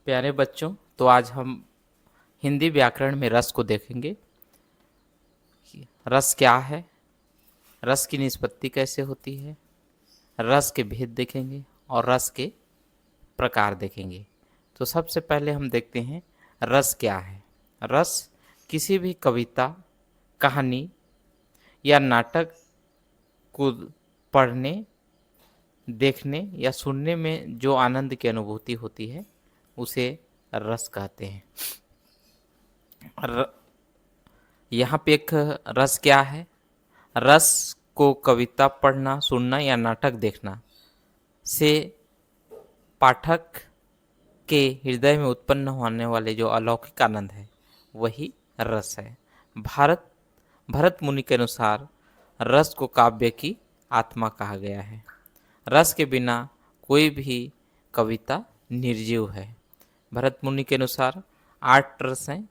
प्यारे बच्चों, तो आज हम हिंदी व्याकरण में रस को देखेंगे। रस क्या है, रस की निष्पत्ति कैसे होती है, रस के भेद देखेंगे और रस के प्रकार देखेंगे। तो सबसे पहले हम देखते हैं रस क्या है। रस किसी भी कविता, कहानी या नाटक को पढ़ने, देखने या सुनने में जो आनंद की अनुभूति होती है उसे रस कहते हैं। यहाँ पे एक रस क्या है। रस को कविता पढ़ना, सुनना या नाटक देखना से पाठक के हृदय में उत्पन्न होने वाले जो अलौकिक आनंद है वही रस है। भारत भरत मुनि के अनुसार रस को काव्य की आत्मा कहा गया है। रस के बिना कोई भी कविता निर्जीव है। भरत मुनि के अनुसार 8 रस हैं,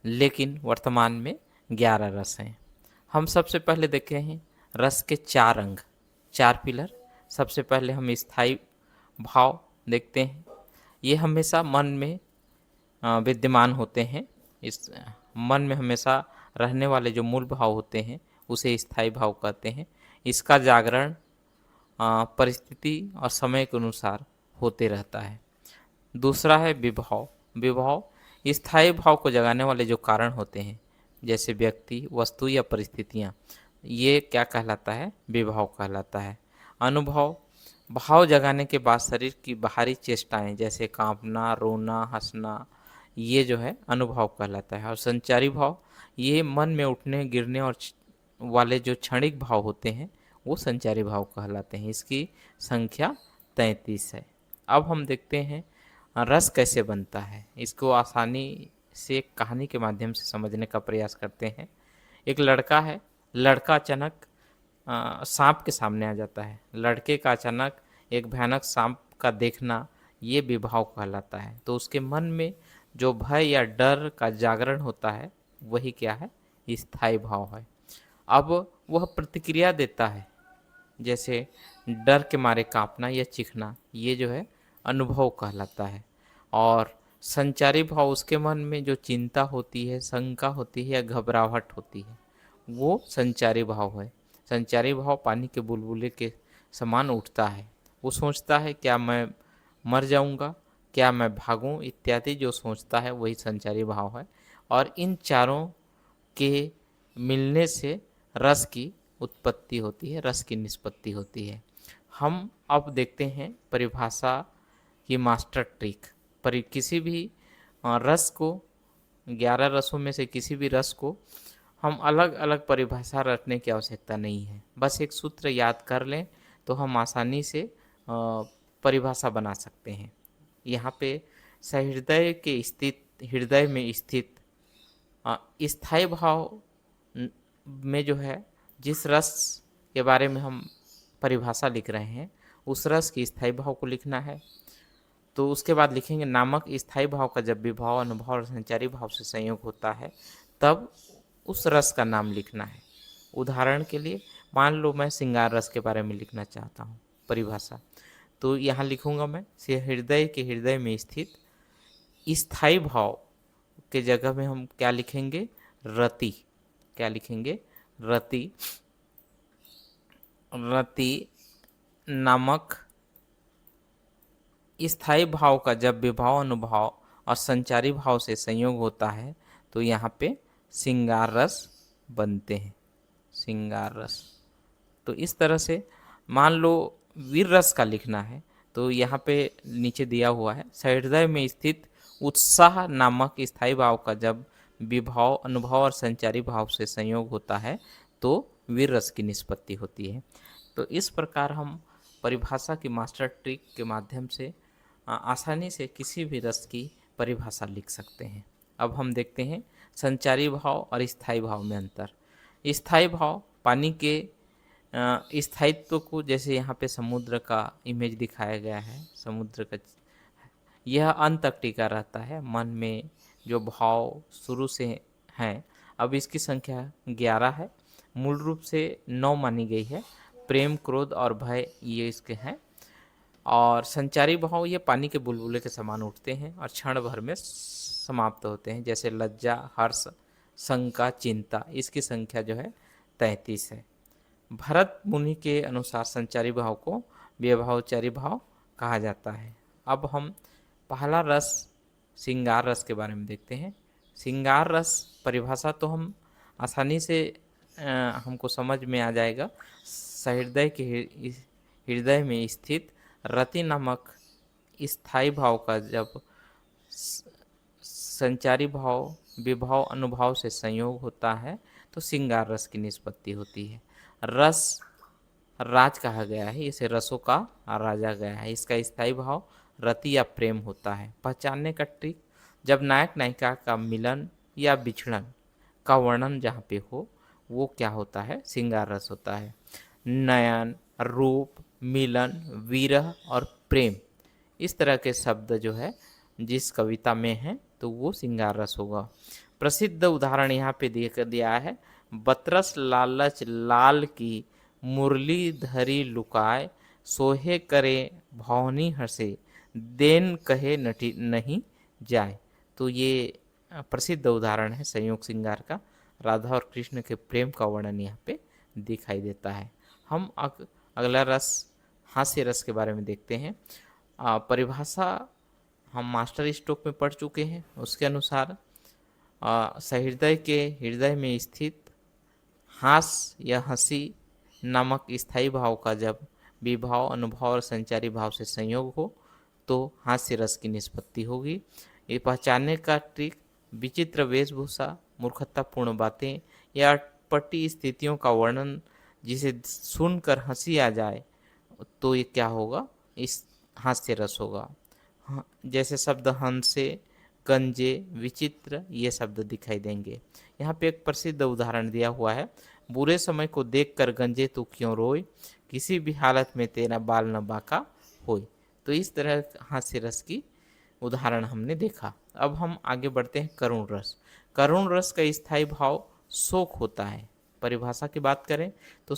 लेकिन वर्तमान में 11 रस हैं। हम सबसे पहले देखे हैं रस के 4 अंग, 4 पिलर। सबसे पहले हम स्थायी भाव देखते हैं। ये हमेशा मन में विद्यमान होते हैं। इस मन में हमेशा रहने वाले जो मूल भाव होते हैं उसे स्थायी भाव कहते हैं। इसका जागरण परिस्थिति और समय के अनुसार होते रहता है। दूसरा है विभव। विभव स्थायी भाव को जगाने वाले जो कारण होते हैं, जैसे व्यक्ति, वस्तु या परिस्थितियाँ, ये क्या कहलाता है? विभव कहलाता है। अनुभव भाव जगाने के बाद शरीर की बाहरी चेष्टाएं जैसे कांपना, रोना, हंसना, ये जो है अनुभव कहलाता है। और संचारी भाव ये मन में उठने, गिरने और वाले जो क्षणिक भाव होते हैं वो संचारी भाव कहलाते हैं। इसकी संख्या 33 है। अब हम देखते हैं रस कैसे बनता है। इसको आसानी से एक कहानी के माध्यम से समझने का प्रयास करते हैं। एक लड़का है। लड़का अचानक सांप के सामने आ जाता है। लड़के का अचानक एक भयानक सांप का देखना ये विभाव कहलाता है। तो उसके मन में जो भय या डर का जागरण होता है वही क्या है? स्थायी भाव है। अब वह प्रतिक्रिया देता है, जैसे डर के मारे कांपना या चीखना, ये जो है अनुभव कहलाता है। और संचारी भाव उसके मन में जो चिंता होती है, शंका होती है या घबराहट होती है, वो संचारी भाव है। संचारी भाव पानी के बुलबुले के समान उठता है। वो सोचता है क्या मैं मर जाऊंगा, क्या मैं भागूं, इत्यादि जो सोचता है वही संचारी भाव है। और इन चारों के मिलने से रस की उत्पत्ति होती है, रस की निष्पत्ति होती है। हम अब देखते हैं परिभाषा की मास्टर ट्रिक। पर किसी भी रस को, 11 रसों में से किसी भी रस को हम अलग अलग परिभाषा रखने की आवश्यकता नहीं है। बस एक सूत्र याद कर लें तो हम आसानी से परिभाषा बना सकते हैं। यहाँ पे सहृदय के स्थित, हृदय में स्थित स्थायी भाव में जो है, जिस रस के बारे में हम परिभाषा लिख रहे हैं उस रस की स्थायी भाव को लिखना है। तो उसके बाद लिखेंगे नामक स्थायी भाव का जब विभाव, अनुभव और संचारी भाव से संयोग होता है तब उस रस का नाम लिखना है। उदाहरण के लिए मान लो मैं श्रृंगार रस के बारे में लिखना चाहता हूँ परिभाषा, तो यहाँ लिखूंगा मैं से हृदय के हृदय में स्थित स्थायी भाव के जगह में हम क्या लिखेंगे? रति। क्या लिखेंगे? रति। रति नामक स्थायी भाव का जब विभाव, अनुभव और संचारी भाव से संयोग होता है तो यहाँ पे श्रृंगार रस बनते हैं। श्रृंगार रस। तो इस तरह से मान लो वीर रस का लिखना है तो यहाँ पे नीचे दिया हुआ है सहृदय में स्थित उत्साह नामक स्थायी भाव का जब विभाव, अनुभव और संचारी भाव से संयोग होता है तो वीर रस की निष्पत्ति होती है। तो इस प्रकार हम परिभाषा की मास्टर ट्रिक के माध्यम से आसानी से किसी भी रस की परिभाषा लिख सकते हैं। अब हम देखते हैं संचारी भाव और स्थायी भाव में अंतर। स्थायी भाव पानी के स्थायित्व को, जैसे यहाँ पे समुद्र का इमेज दिखाया गया है, समुद्र का यह अंत तक टिका रहता है। मन में जो भाव शुरू से हैं, अब इसकी संख्या 11 है। मूल रूप से 9 मानी गई है। प्रेम, क्रोध और भय ये इसके हैं। और संचारी भाव ये पानी के बुलबुले के समान उठते हैं और क्षण भर में समाप्त होते हैं, जैसे लज्जा, हर्ष, शंका, चिंता। इसकी संख्या जो है 33 है। भरत मुनि के अनुसार संचारी भाव को व्यभावचारी भाव कहा जाता है। अब हम पहला रस श्रृंगार रस के बारे में देखते हैं। श्रृंगार रस परिभाषा तो हम आसानी से हमको समझ में आ जाएगा। सहृदय के हृदय में स्थित रति नामक स्थायी भाव का जब संचारी भाव विभाव अनुभाव से संयोग होता है तो श्रृंगार रस की निष्पत्ति होती है। रस राज कहा गया है, इसे रसों का राजा गया है। इसका स्थायी भाव रति या प्रेम होता है। पहचानने का ट्रिक, जब नायक नायिका का मिलन या बिछड़न का वर्णन जहाँ पे हो वो क्या होता है, श्रृंगार रस होता है। नयन, रूप, मिलन, विरह और प्रेम, इस तरह के शब्द जो है जिस कविता में है तो वो श्रृंगार रस होगा। प्रसिद्ध उदाहरण यहाँ पे दिया है, बतरस लालच लाल की मुरली धरी लुकाए, सोहे करे भौनी हंसे, देन कहे नटी नहीं जाए। तो ये प्रसिद्ध उदाहरण है संयोग श्रृंगार का। राधा और कृष्ण के प्रेम का वर्णन यहाँ पे दिखाई देता है। हम अगला रस हास्य रस के बारे में देखते हैं। परिभाषा हम मास्टर स्ट्रोक में पढ़ चुके हैं। उसके अनुसार सहृदय के हृदय में स्थित हास या हंसी नामक स्थायी भाव का जब विभाव अनुभाव और संचारी भाव से संयोग हो तो हास्य रस की निष्पत्ति होगी। ये पहचानने का ट्रिक, विचित्र वेशभूषा, मूर्खतापूर्ण बातें या अटपटी स्थितियों का वर्णन जिसे सुनकर हंसी आ जाए तो ये क्या होगा, इस हास्य रस होगा। जैसे शब्द हंसे, गंजे, विचित्र, ये शब्द दिखाई देंगे। यहाँ पे एक प्रसिद्ध उदाहरण दिया हुआ है, बुरे समय को देखकर गंजे तू क्यों रोए, किसी भी हालत में तेरा बाल न बाका होए। तो इस तरह हास्य रस की उदाहरण हमने देखा। अब हम आगे बढ़ते हैं करुण रस। करुण रस का स्थायी भाव शोक होता है। परिभाषा की बात करें तो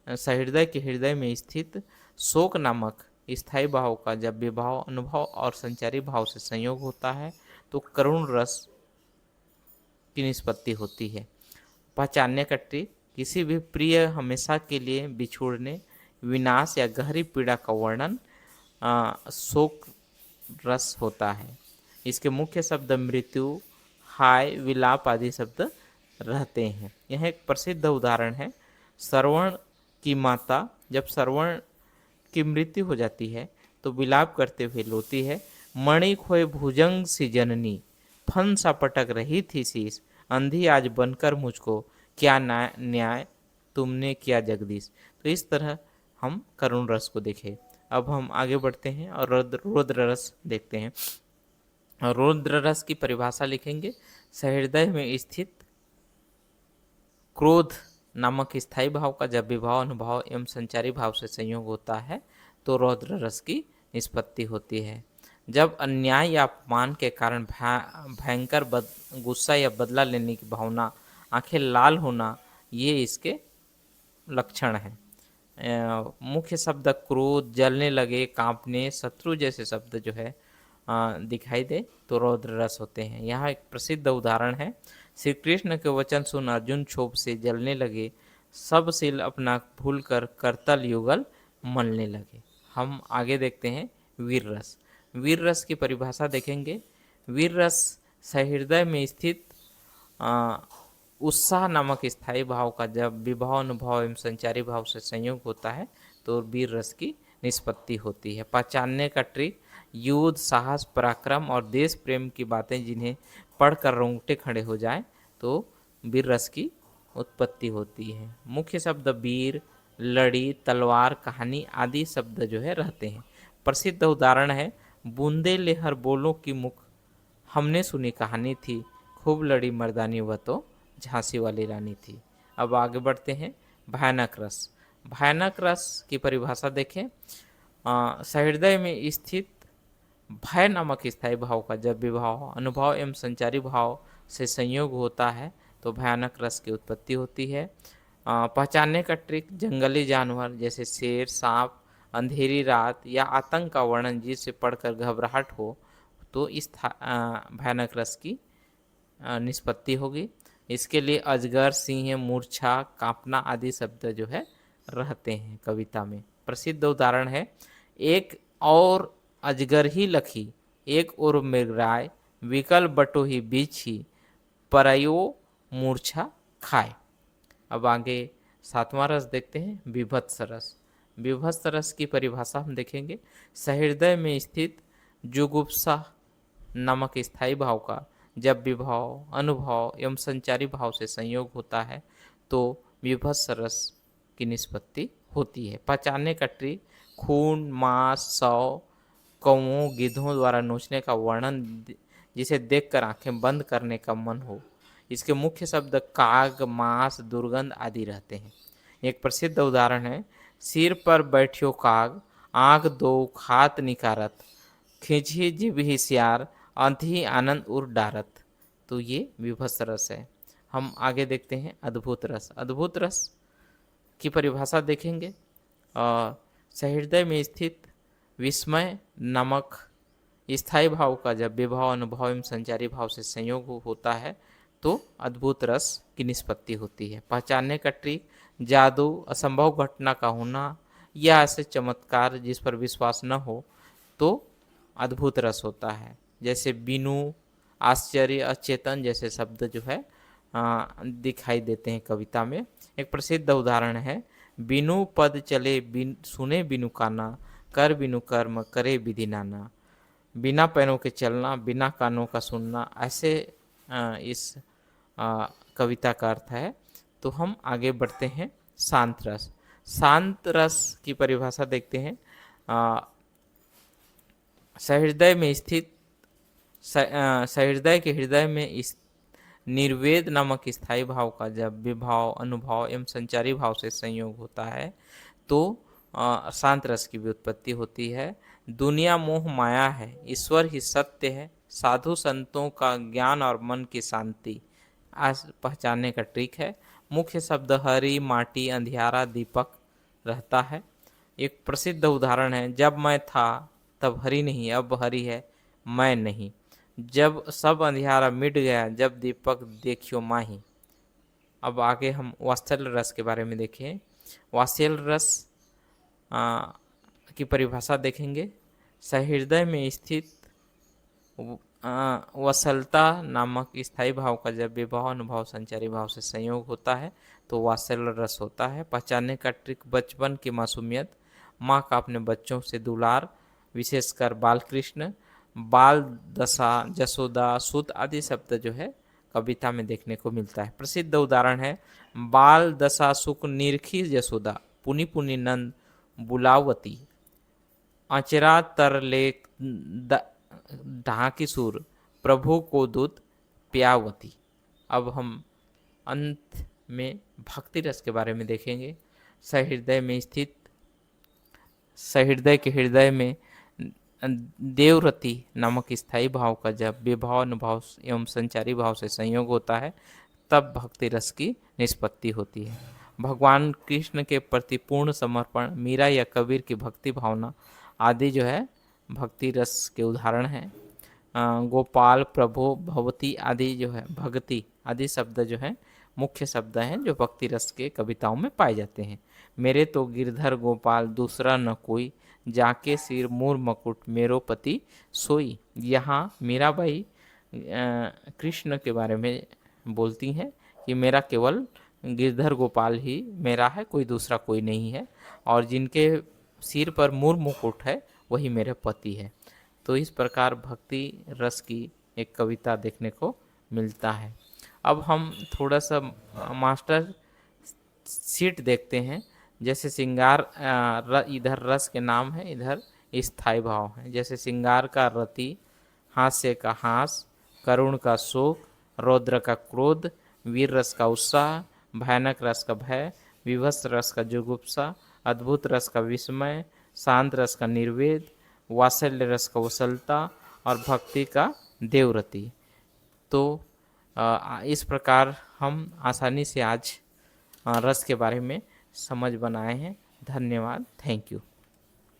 सहृदय के हृदय में स्थित शोक नामक स्थायी भाव का जब विभाव अनुभव और संचारी भाव से संयोग होता है तो करुण रस की निष्पत्ति होती है। पहचानने का ट्रिक, किसी भी प्रिय हमेशा के लिए बिछुड़ने, विनाश या गहरी पीड़ा का वर्णन शोक रस होता है। इसके मुख्य शब्द मृत्यु, हाय, विलाप आदि शब्द रहते हैं। यह एक प्रसिद्ध उदाहरण है, श्रवण की माता जब श्रवण की मृत्यु हो जाती है तो विलाप करते हुए रोती है, मणि खोए भुजंग सी जननी, फन सा पटक रही थी शीश, अंधी आज बनकर मुझको, क्या न्याय तुमने किया जगदीश। तो इस तरह हम करुण रस को देखें। अब हम आगे बढ़ते हैं और रौद्र रस देखते हैं। रौद्र रस की परिभाषा लिखेंगे, सहृदय में स्थित क्रोध नामक स्थायी भाव का जब विभाव अनुभाव एवं संचारी भाव से संयोग होता है तो रौद्र रस की निष्पत्ति होती है। जब अन्याय या अपमान के कारण भयंकर गुस्सा या बदला लेने की भावना, आंखें लाल होना, ये इसके लक्षण हैं। मुख्य शब्द क्रोध, जलने लगे, कांपने, शत्रु जैसे शब्द जो है दिखाई दे तो रौद्र रस होते हैं। यहाँ एक प्रसिद्ध उदाहरण है, श्री कृष्ण के वचन सुन अर्जुन क्षोभ से जलने लगे, सब शील अपना भूलकर करतल युगल मलने लगे। हम आगे देखते हैं वीर रस। वीर रस की परिभाषा देखेंगे। वीर रस सहृदय में स्थित उत्साह नामक स्थायी भाव का जब विभाव अनुभव एवं संचारी भाव से संयोग होता है तो वीर रस की निष्पत्ति होती है। पहचानने का ट्रिक, युद्ध, साहस, पराक्रम और देश प्रेम की बातें जिन्हें पढ़कर रोंगटे खड़े हो जाएं तो वीर रस की उत्पत्ति होती है। मुख्य शब्द वीर, लड़ी, तलवार, कहानी आदि शब्द जो है रहते हैं। प्रसिद्ध उदाहरण है, बूंदे लेहर बोलों की मुख, हमने सुनी कहानी थी, खूब लड़ी मर्दानी वह तो झांसी वाली रानी थी। अब आगे बढ़ते हैं भयानक रस। भयानक रस की परिभाषा देखें। सहृदय में स्थित भय नामक स्थायी भाव का जब विभाव अनुभव एवं संचारी भाव से संयोग होता है तो भयानक रस की उत्पत्ति होती है। पहचानने का ट्रिक, जंगली जानवर जैसे शेर, सांप, अंधेरी रात या आतंक का वर्णन जिसे पढ़कर घबराहट हो, तो इस भयानक रस की निष्पत्ति होगी। इसके लिए अजगर, सिंह, मूर्छा, कांपना आदि शब्द जो है रहते हैं कविता में। प्रसिद्ध उदाहरण है, एक और अजगर ही लखी, एक और मृगराय, विकल बटोही बीछी, परयो मूर्छा खाए। अब आगे सातवां रस देखते हैं, विभत्स रस। विभत्स रस की परिभाषा हम देखेंगे, सहृदय में स्थित जुगुप्सा नामक स्थायी भाव का जब विभाव, अनुभव एवं संचारी भाव से संयोग होता है तो विभत्स रस की निष्पत्ति होती है। पहचानने का ट्रिक, खून, मांस, शव, कौओं, गिद्धों द्वारा नोचने का वर्णन जिसे देखकर आंखें बंद करने का मन हो। इसके मुख्य शब्द काग, मांस, दुर्गंध आदि रहते हैं। एक प्रसिद्ध उदाहरण है, सिर पर बैठियो काग, आंख दो खात निकारत, खिंची जिभ सियार, अंधी आनंद उर डारत। तो ये विभत्स रस है। हम आगे देखते हैं अद्भुत रस। अद्भुत रस की परिभाषा देखेंगे, सहृदय में स्थित विस्मय नामक स्थायी भाव का जब विभाव, अनुभव एवं संचारी भाव से संयोग होता है तो अद्भुत रस की निष्पत्ति होती है। पहचानने का ट्रिक, जादू, असंभव घटना का होना या ऐसे चमत्कार जिस पर विश्वास न हो तो अद्भुत रस होता है। जैसे बिनु, आश्चर्य, अचेतन जैसे शब्द जो है दिखाई देते हैं कविता में। एक प्रसिद्ध उदाहरण है, बिनु पद चले सुने बिनु काना, कर बिनु कर्म करे विधि नाना। बिना पैरों के चलना, बिना कानों का सुनना, ऐसे इस कविता का अर्थ है। तो हम आगे बढ़ते हैं, शांत रस। शांत रस की परिभाषा देखते हैं, सहृदय में स्थित सहृदय के हृदय में इस निर्वेद नामक स्थायी भाव का जब विभाव, अनुभव एवं संचारी भाव से संयोग होता है तो शांत रस की भी उत्पत्ति होती है। दुनिया मोह माया है, ईश्वर ही सत्य है, साधु संतों का ज्ञान और मन की शांति आज पहचानने का ट्रिक है। मुख्य शब्द हरि, माटी, अंधियारा, दीपक रहता है। एक प्रसिद्ध उदाहरण है, जब मैं था तब हरि नहीं, अब हरि है मैं नहीं। जब सब अंधियारा मिट गया, जब दीपक देखियो माही। अब आगे हम वात्सल्य रस के बारे में देखें। वात्सल्य रस की परिभाषा देखेंगे, सहृदय में स्थित वसलता नामक स्थायी भाव का जब विभाव, अनुभव, संचारी भाव से संयोग होता है तो वात्सल्य रस होता है। पहचानने का ट्रिक, बचपन की मासूमियत, माँ का अपने बच्चों से दुलार, विशेषकर बाल कृष्ण, बाल दशा, जसोदा, सुत आदि शब्द जो है कविता में देखने को मिलता है। प्रसिद्ध उदाहरण है, बाल दशा सुख निरखी जसोदा, पुनि पुनि नंद बुलावती, अचरा तरले ढाकी सुर, प्रभु को दूत प्यावती। अब हम अंत में भक्ति रस के बारे में देखेंगे। सहृदय में स्थित, सहृदय के हृदय में देवरति नामक स्थायी भाव का जब विभाव, अनुभव एवं संचारी भाव से संयोग होता है तब भक्ति रस की निष्पत्ति होती है। भगवान कृष्ण के प्रति पूर्ण समर्पण, मीरा या कबीर की भक्ति भावना आदि जो है भक्ति रस के उदाहरण हैं। गोपाल, प्रभु, भगवती आदि जो है, भक्ति आदि शब्द जो है मुख्य शब्द हैं जो भक्ति रस के कविताओं में पाए जाते हैं। मेरे तो गिरधर गोपाल दूसरा न कोई, जाके सिर मूर मुकुट मेरो पति सोई। यहाँ मीराबाई कृष्ण के बारे में बोलती हैं कि मेरा केवल गिरधर गोपाल ही मेरा है, कोई दूसरा कोई नहीं है, और जिनके सिर पर मूर मुकुट है वही मेरे पति है। तो इस प्रकार भक्ति रस की एक कविता देखने को मिलता है। अब हम थोड़ा सा मास्टर सीट देखते हैं। जैसे श्रृंगार, इधर रस के नाम है, इधर स्थायी भाव है। जैसे श्रृंगार का रति, हास्य का हास, करुण का शोक, रौद्र का क्रोध, वीर रस का उत्साह, भयानक रस का भय, विभत्स रस का जुगुप्सा, अद्भुत रस का विस्मय, शांत रस का निर्वेद, वात्सल्य रस का वसलता और भक्ति का देवरति। तो इस प्रकार हम आसानी से आज रस के बारे में समझ बनाए हैं। धन्यवाद, थैंक यू।